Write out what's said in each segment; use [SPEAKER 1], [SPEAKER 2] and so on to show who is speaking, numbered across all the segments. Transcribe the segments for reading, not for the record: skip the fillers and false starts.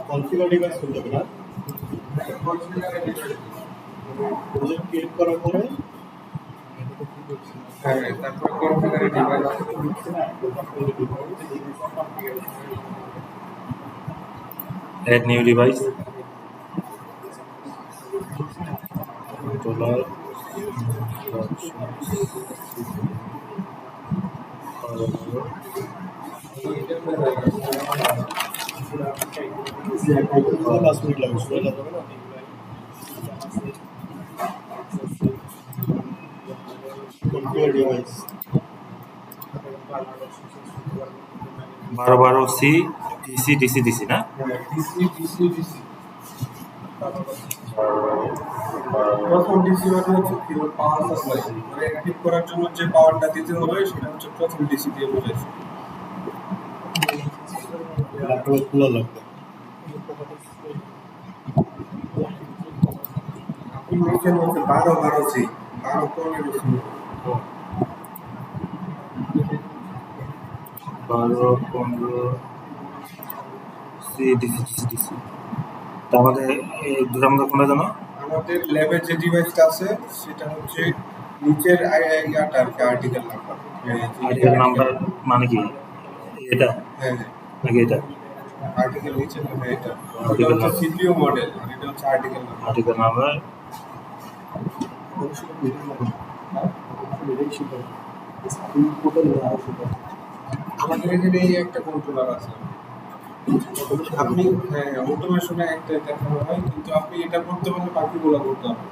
[SPEAKER 1] Configure device খুলতে হবে না, প্রজেক্ট ক্রিয়েট করার পরে
[SPEAKER 2] তারপরে configure device
[SPEAKER 3] add new device controller
[SPEAKER 1] পাঁচ মিনিট লাগবে, সময় লাগবে না। Configure device
[SPEAKER 3] 12 C DC DC DC না
[SPEAKER 2] প্রথম ডিসি মানে হচ্ছে কি পাওয়ার সাপ্লাই, মানে অ্যাক্টিভ করার জন্য যে পাওয়ারটা দিতে হবে সেটা হচ্ছে প্রথম ডিসি দিয়ে বোঝাইছে।
[SPEAKER 1] ল্যাপটপ খোলা লাগবে।
[SPEAKER 2] আপনি লিখেন হচ্ছে 12 C 15 C
[SPEAKER 3] 12-15 C DC DC DC তার মধ্যে দুটার মধ্যে কোনটা জানো?
[SPEAKER 2] আমাদের ল্যাবে যে ডিভাইসটা আছে সেটা হচ্ছে নিচের ইয়াটা আর কি আর্টিকেল নাম্বার।
[SPEAKER 3] আর্টিকেল নাম্বার মানে কি এটা
[SPEAKER 2] হ্যাঁ
[SPEAKER 3] নাকি এটা?
[SPEAKER 2] আর্টিকেল নিচে মানে এটা
[SPEAKER 3] Article
[SPEAKER 2] হচ্ছে
[SPEAKER 3] number।
[SPEAKER 2] সিপিইউ মডেল আর এটা হচ্ছে আর্টিকেল নাম্বার।
[SPEAKER 3] আর্টিকেল নাম্বার
[SPEAKER 2] আমাদের এখানে এই একটা কন্ট্রোলার আছে। আপনি হ্যাঁ অটোমেশনে একটা দেখানো হয়, কিন্তু আপনি এটা করতে পারলে বাকিগুলো করতে হবে।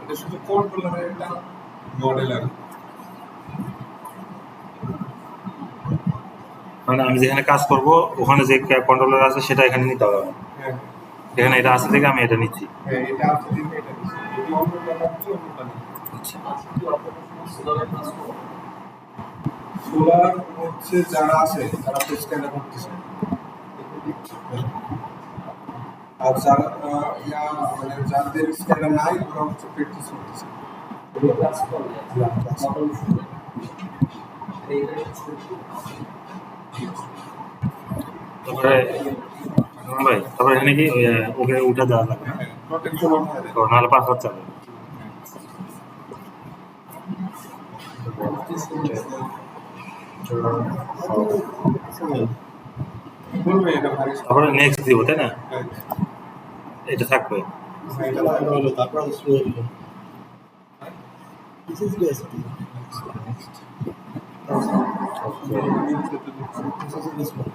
[SPEAKER 2] এটা শুধু কন্ট্রোলারের একটা মডেল আর কি।
[SPEAKER 3] মানে আমি যেখানে কাজ করব ওখানে যে কন্ট্রোলার আছে সেটা এখানে নিতে হবে।
[SPEAKER 2] হ্যাঁ
[SPEAKER 3] এখানে এটা আছে থেকে আমি এটা নিচ্ছি।
[SPEAKER 2] হ্যাঁ এটা আছে দেখে এটা দিচ্ছি। যদি অন্যটা থাকতো অন্যটা নিচ্ছি।
[SPEAKER 3] আচ্ছা
[SPEAKER 2] সোলার হচ্ছে যারা আছে তারা তো স্ক্যানার করতেছে, আর যারা মানে যাদের স্ক্যানার নাই ওরা হচ্ছে প্র্যাকটিস করতেছে।
[SPEAKER 3] তারপরে ভাই তারপরে এখানে কি ওকে উঠে দেওয়া লাগবে না?
[SPEAKER 2] প্রোটেকশন অফ
[SPEAKER 3] তো নাহলে পাসওয়ার্ড চাবে।
[SPEAKER 2] বলবে এটা ভারী
[SPEAKER 3] তারপরে নেক্সট দিব তাই না? এটা থাকবে।
[SPEAKER 1] এটা লাগানো হলো, তারপর শুরু হলো। This is best. This is one.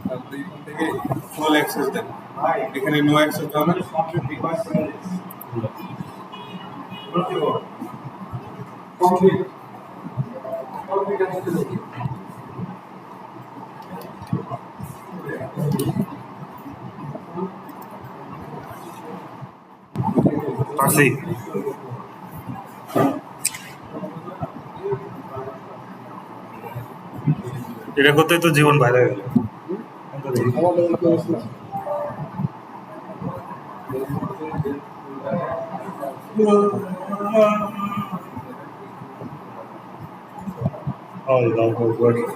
[SPEAKER 2] তারপরে এখান থেকে ফুল অ্যাক্সেস দেন, এখানে নো অ্যাক্সেস দেওয়া না।
[SPEAKER 3] পারছি। এটা করতে তো জীবন বাইরে হয়ে গেল।
[SPEAKER 1] আমাদের কি অবস্থা? Oh, that was working.